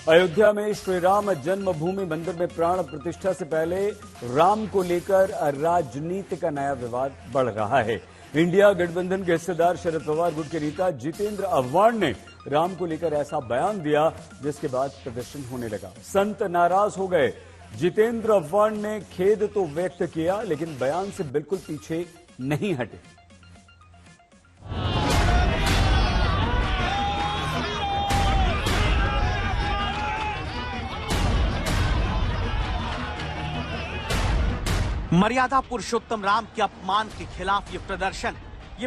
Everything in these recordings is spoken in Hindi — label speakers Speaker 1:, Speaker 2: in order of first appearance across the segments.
Speaker 1: अयोध्या में श्री राम जन्मभूमि मंदिर में प्राण प्रतिष्ठा से पहले राम को लेकर राजनीति का नया विवाद बढ़ रहा है। इंडिया गठबंधन के हिस्सेदार शरद पवार गुट के नेता जितेंद्र आव्हाड ने राम को लेकर ऐसा बयान दिया जिसके बाद प्रदर्शन होने लगा। संत नाराज हो गए। जितेंद्र आव्हाड ने खेद तो व्यक्त किया लेकिन बयान से बिल्कुल पीछे नहीं हटे।
Speaker 2: मर्यादा पुरुषोत्तम राम के अपमान के खिलाफ ये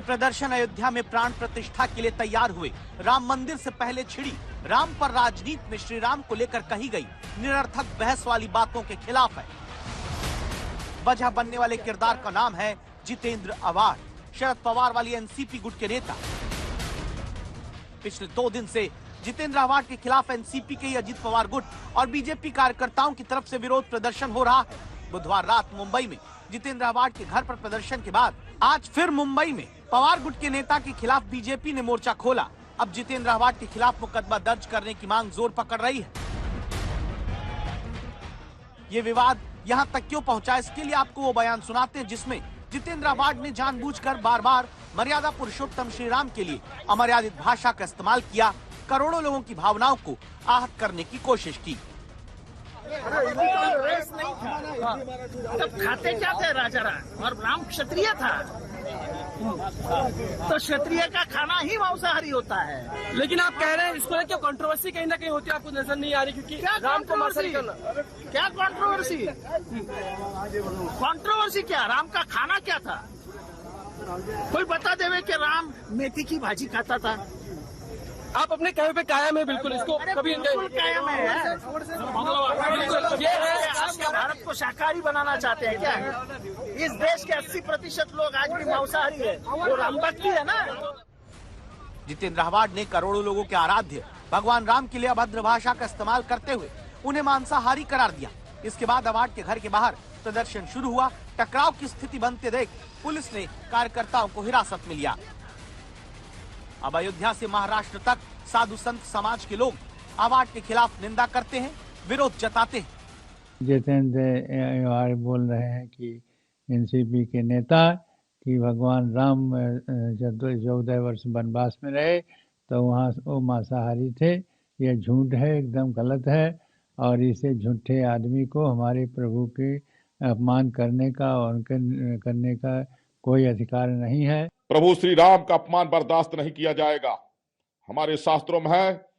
Speaker 2: प्रदर्शन अयोध्या में प्राण प्रतिष्ठा के लिए तैयार हुए राम मंदिर से पहले छिड़ी राम पर राजनीति में श्री राम को लेकर कही गई निरर्थक बहस वाली बातों के खिलाफ है। वजह बनने वाले किरदार का नाम है जितेंद्र आव्हाड, शरद पवार वाली एनसीपी गुट के नेता। पिछले 2 दिन से जितेंद्र आव्हाड के खिलाफ एनसीपी के अजित पवार गुट और बीजेपी कार्यकर्ताओं की तरफ से विरोध प्रदर्शन हो रहा है। बुधवार रात मुंबई में जितेंद्र आव्हाड के घर पर प्रदर्शन के बाद आज फिर मुंबई में पवार गुट के नेता के खिलाफ बीजेपी ने मोर्चा खोला। अब जितेंद्र आव्हाड के खिलाफ मुकदमा दर्ज करने की मांग जोर पकड़ रही है। ये विवाद यहां तक क्यों पहुंचा, इसके लिए आपको वो बयान सुनाते हैं जिसमें जितेंद्र आव्हाड ने जानबूझकर बार-बार मर्यादा पुरुषोत्तम श्री राम के लिए अमर्यादित भाषा का इस्तेमाल किया, करोड़ों लोगों की भावनाओं को आहत करने की कोशिश की।
Speaker 3: तब खाते क्या थे राजा राम, और राम क्षत्रिय था, तो क्षत्रिय का खाना ही मांसाहारी होता है।
Speaker 4: लेकिन आप कह रहे हैं इसको लेकर कंट्रोवर्सी कहीं ना कहीं होती है, आपको नजर नहीं आ रही? क्योंकि राम को मांसाहारी करना,
Speaker 3: क्या कंट्रोवर्सी? कंट्रोवर्सी क्या? राम का खाना क्या था? कोई बता देवे कि राम मेथी की भाजी खाता था।
Speaker 4: आप अपने कहे पे कायम है बिल्कुल, इसको कभी
Speaker 3: बिल्कुल कायम है। ये है, आज के भारत को शाकाहारी बनाना चाहते हैं क्या? इस देश के 80% लोग आज भी मांसाहारी है, वो राम भक्ति है ना।
Speaker 2: जितेंद्र आव्हाड ने करोड़ों लोगों के आराध्य भगवान राम के लिए अभद्र भाषा का इस्तेमाल करते हुए उन्हें मांसाहारी करार दिया। इसके बाद आव्हाड के घर के बाहर प्रदर्शन शुरू हुआ। टकराव की स्थिति बनते देख पुलिस ने कार्यकर्ताओं को हिरासत में लिया। अब अयोध्या से महाराष्ट्र तक साधु संत समाज के लोग आव्हाड के खिलाफ निंदा करते हैं, विरोध जताते हैं।
Speaker 5: जितेंद्र आव्हाड बोल रहे हैं कि एनसीपी के नेता कि भगवान राम जब 14 वर्ष वनवास में रहे तो वहाँ वो मांसाहारी थे। यह झूठ है, एकदम गलत है, और इसे झूठे आदमी को हमारे प्रभु के अपमान करने का और उनके करने का कोई अधिकार नहीं है।
Speaker 6: प्रभु श्री राम का अपमान बर्दाश्त नहीं किया जाएगा। हमारे शास्त्रों में है,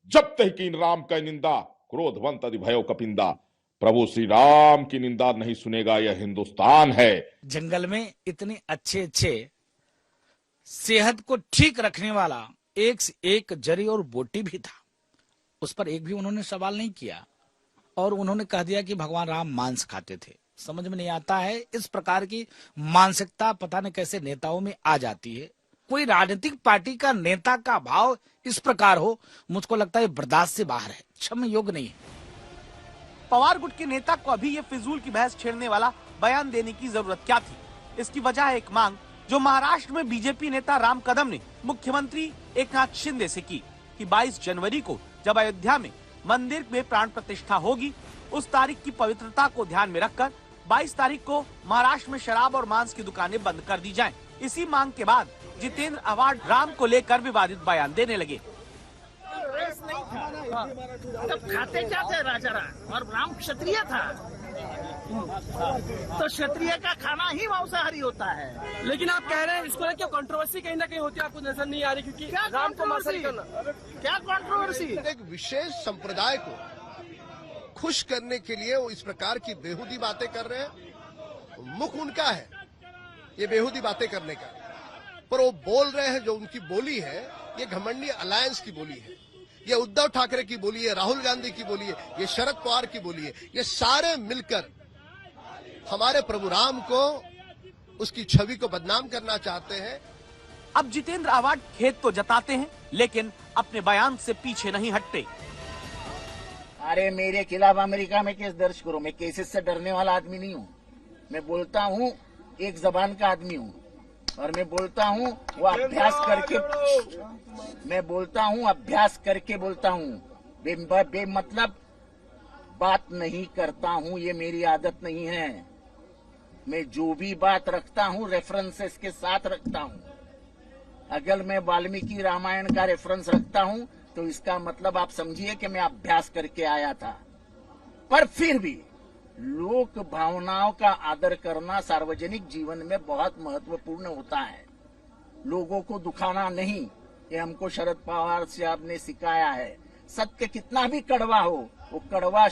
Speaker 6: जब तक कीन राम का निंदा क्रोधवंत अधिभयो कपिंदा। प्रभु श्री राम की निंदा नहीं सुनेगा यह हिंदुस्तान है।
Speaker 7: जंगल में इतने अच्छे सेहत को ठीक रखने वाला एक से एक जरी और बोटी भी था, उस पर एक भी उन्होंने सवाल नहीं किया और उन्होंने कह दिया कि भगवान राम मांस खाते थे। समझ में नहीं आता है, इस प्रकार की मानसिकता पता नहीं कैसे नेताओं में आ जाती है। कोई राजनीतिक पार्टी का नेता का भाव इस प्रकार हो, मुझको लगता है बर्दाश्त से बाहर है, क्षम्य योग्य नहीं है।
Speaker 2: पवार गुट के नेता को अभी ये फिजूल की बहस छेड़ने वाला बयान देने की जरूरत क्या थी? इसकी वजह है एक मांग जो महाराष्ट्र में बीजेपी नेता राम कदम ने मुख्यमंत्री एकनाथ शिंदे से की कि 22 जनवरी को जब अयोध्या में मंदिर में प्राण प्रतिष्ठा होगी, उस तारीख की पवित्रता को ध्यान में रखकर 22 तारीख को महाराष्ट्र में शराब और मांस की दुकानें बंद कर दी जाएं। इसी मांग के बाद जितेंद्र आव्हाड राम को लेकर विवादित बयान देने लगे।
Speaker 3: तब खाते क्या थे राजा राम, और राम क्षत्रिय था, तो क्षत्रिय का खाना ही मांसाहारी होता है।
Speaker 4: लेकिन आप कह रहे हैं इसको लेकर कंट्रोवर्सी कहीं ना कहीं होती है, आपको नजर नहीं आ रही? क्योंकि राम को मांसाहारी करना,
Speaker 3: क्या कंट्रोवर्सी?
Speaker 8: एक विशेष संप्रदाय को खुश करने के लिए वो इस प्रकार की बेहुदी बातें कर रहे हैं। मुख उनका है ये बेहुदी बातें करने का, पर वो बोल रहे हैं जो उनकी बोली है, ये घमंडी अलायंस की बोली है, ये उद्धव ठाकरे की बोली है, राहुल गांधी की बोली है, ये शरद पवार की बोली है। ये सारे मिलकर हमारे प्रभु राम को, उसकी छवि को बदनाम करना चाहते हैं।
Speaker 2: अब जितेंद्र आव्हाड खेद तो जताते हैं लेकिन अपने बयान से पीछे नहीं हटते।
Speaker 3: अरे मेरे खिलाफ अमेरिका में केस दर्ज करो, मैं केसेस से डरने वाला आदमी नहीं हूँ। मैं बोलता हूँ, एक जबान का आदमी हूँ, और मैं बोलता हूँ वो अभ्यास करके, मैं बोलता हूँ अभ्यास करके बोलता हूँ। बेमतलब बात नहीं करता हूं, ये मेरी आदत नहीं है। मैं जो भी बात रखता हूं रेफरेंसेस के साथ रखता हूं। अगर मैं वाल्मीकि रामायण का रेफरेंस रखता हूं तो इसका मतलब आप समझिए कि मैं अभ्यास करके आया था। पर फिर भी लोक भावनाओं का आदर करना सार्वजनिक जीवन में बहुत महत्वपूर्ण होता है। लोगों को दुखाना नहीं, ये हमको शरद पवार साहब ने सिखाया है। सत्य कितना भी कड़वा हो, वो कड़वा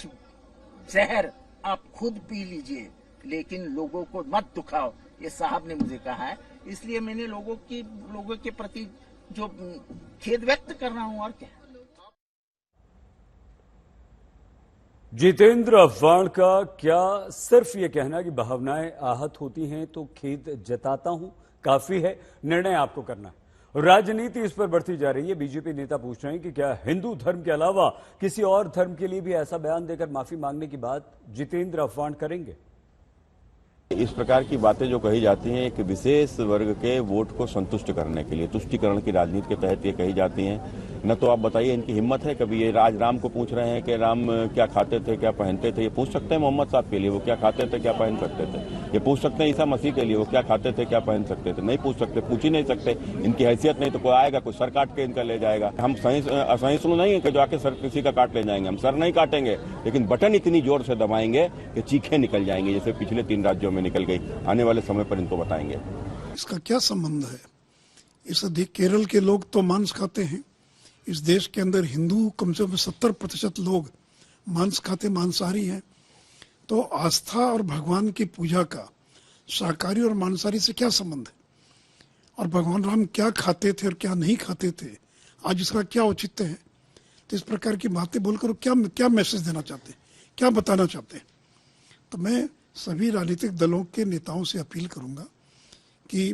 Speaker 3: जहर आप खुद पी लीजिए, लेकिन लोगों को मत दुखाओ, ये साहब ने मुझे कहा है। इसलिए मैंने लोगों के प्रति जो खेद व्यक्त कर रहा हूं, और क्या।
Speaker 1: जितेंद्र अफवाण का क्या सिर्फ ये कहना कि भावनाएं आहत होती हैं तो खेद जताता हूं काफी है? निर्णय आपको करना है। राजनीति इस पर बढ़ती जा रही है। बीजेपी नेता पूछ रहे हैं कि क्या हिंदू धर्म के अलावा किसी और धर्म के लिए भी ऐसा बयान देकर माफी मांगने की बात जितेंद्र अफवाण करेंगे?
Speaker 9: इस प्रकार की बातें जो कही जाती हैं एक विशेष वर्ग के वोट को संतुष्ट करने के लिए, तुष्टिकरण की राजनीति के तहत ये कही जाती हैं। न तो आप बताइए इनकी हिम्मत है कभी ये राम को पूछ रहे हैं कि राम क्या खाते थे, क्या पहनते थे? ये पूछ सकते हैं मोहम्मद साहब के लिए वो क्या खाते थे, क्या पहन सकते थे? ये पूछ सकते हैं ईसा मसीह के लिए वो क्या खाते थे, क्या पहन सकते थे? नहीं पूछ सकते, पूछ ही नहीं सकते। इनकी हैसियत नहीं तो कोई आएगा, कोई सर काट के इनका ले जाएगा। हम असहिष्णु नहीं है कि जो आके सर किसी का काट ले जाएंगे। हम सर नहीं काटेंगे, लेकिन बटन इतनी जोर से दबाएंगे कि चीखें निकल जाएंगी, जैसे पिछले 3 राज्यों में निकल गई। आने वाले समय पर इनको बताएंगे।
Speaker 10: इसका क्या संबंध है? इसे देख केरल के लोग तो मांस खाते हैं। इस देश के अंदर हिंदू कम से कम 70% लोग मांस खाते, मांसाहारी हैं। तो आस्था और भगवान की पूजा का शाकाहारी और मांसाहारी से क्या संबंध है? और भगवान राम क्या खाते थे और क्या नहीं खाते थे, आज इसका क्या औचित्य है? तो इस प्रकार की बातें बोलकर क्या मैसेज देना चाहते हैं, क्या बताना चाहते हैं? तो मैं सभी राजनीतिक दलों के नेताओं से अपील करूंगा कि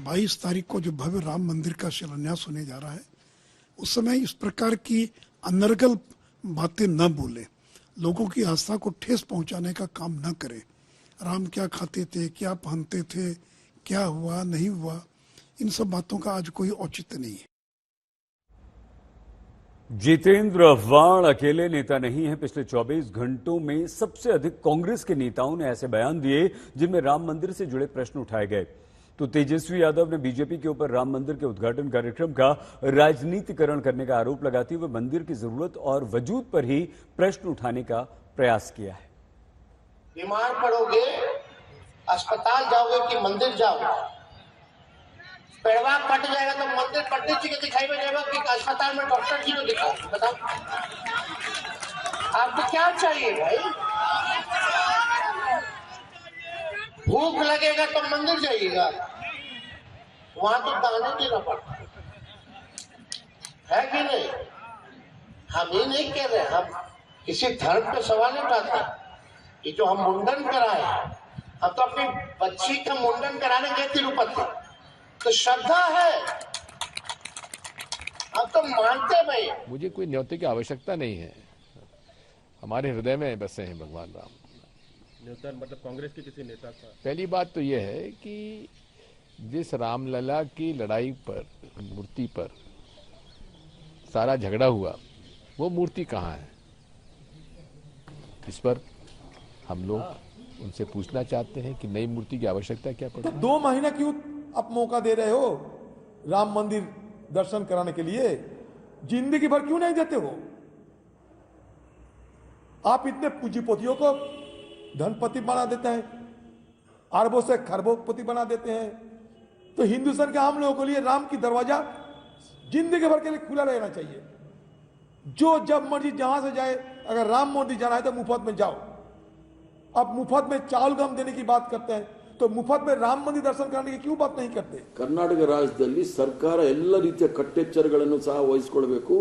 Speaker 10: 22 तारीख को जो भव्य राम मंदिर का शिलान्यास होने जा रहा है, उस समय इस प्रकार की अनर्गल बातें न बोले, लोगों की आस्था को ठेस पहुंचाने का काम न करें। राम क्या खाते थे, क्या पहनते थे, क्या हुआ नहीं हुआ, इन सब बातों का आज कोई औचित्य नहीं है।
Speaker 1: जितेंद्र अफवाण अकेले नेता नहीं है। पिछले 24 घंटों में सबसे अधिक कांग्रेस के नेताओं ने ऐसे बयान दिए जिनमें राम मंदिर से जुड़े प्रश्न उठाए गए। तो तेजस्वी यादव ने बीजेपी के ऊपर राम मंदिर के उद्घाटन कार्यक्रम का राजनीतिकरण करने का आरोप लगाते हुए मंदिर की जरूरत और वजूद पर ही प्रश्न उठाने का प्रयास किया है।
Speaker 11: बीमार पड़ोगे, अस्पताल जाओगे कि मंदिर जाओगे? पेड़वा कट जाएगा तो मंदिर पंडित जी के दिखाई में जाएगा कि अस्पताल में डॉक्टर जी को दिखाओ? बताओ आपको क्या चाहिए भाई? भूख लगेगा तो मंदिर जाइएगा, वहां तो दाने देना पड़ता है कि नहीं? हम ये नहीं कह रहे, हम किसी धर्म पे सवाल नहीं उठाते। ये जो हम मुंडन कराए, हम तो अपनी बच्ची का मुंडन कराने गए तिरुपति, तो श्रद्धा है, हम तो मानते भाई।
Speaker 12: मुझे कोई न्योते की आवश्यकता नहीं है, हमारे हृदय में बसे हैं भगवान राम।
Speaker 13: न्योता मतलब कांग्रेस के किसी नेता का?
Speaker 12: पहली बात तो यह है कि जिस रामलला की लड़ाई पर, मूर्ति पर सारा झगड़ा हुआ, वो मूर्ति कहाँ है? इस पर हम लोग उनसे पूछना चाहते हैं कि नई मूर्ति की आवश्यकता क्या पड़ी?
Speaker 14: 2 महीना क्यों आप मौका दे रहे हो राम मंदिर दर्शन कराने के लिए? जिंदगी भर क्यों नहीं देते हो? आप इतने पूंजीपतियों को धनपति बना देते हैं, अरबों से खरबोपति बना देते हैं। तो हिंदुस्तान के आम लोगों के लिए राम की दरवाजा जिंदगी भर के लिए खुला रहना चाहिए। जो जब मर्जी जहां से जाए, अगर राम मंदिर जाना है तो मुफ्त में जाओ। अब मुफ्त में चावल गम देने की बात करते हैं, तो मुफ्त में राम मंदिर दर्शन करने की क्यों बात नहीं करते?
Speaker 15: कर्नाटक राज्यದಲ್ಲಿ ಸರ್ಕಾರ ಎಲ್ಲ ರೀತಿಯ ಕಟ್ಟೆಚ್ಚರಗಳನ್ನು ಸಹ ವಹಿಸಿಕೊಳ್ಳಬೇಕು.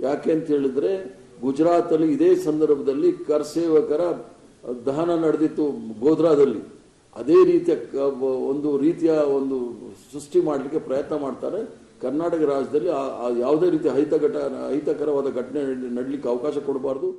Speaker 15: ಯಾಕೆ ಅಂತ ಹೇಳಿದ್ರೆ ಗುಜರಾತ್ ಅಲ್ಲಿ ಇದೇ ಸಂದರ್ಭದಲ್ಲಿ ಕರ್ಸೇವಕರ ದಹನ ನಡೆದಿತ್ತು ಗೋಧ್ರಾದಲ್ಲಿ. ಅದೇ ರೀತಿಯ ಒಂದು ಸೃಷ್ಟಿ ಮಾಡಲಿಕ್ಕೆ ಪ್ರಯತ್ನ ಮಾಡ್ತಾರೆ. ಕರ್ನಾಟಕ ರಾಜ್ಯದಲ್ಲಿ ಯಾವುದೇ ರೀತಿಯ ಅಹಿತಕರವಾದ ಘಟನೆ ನಡೆಯಲಿಕ್ಕೆ ಅವಕಾಶ ಕೊಡಬಾರದು.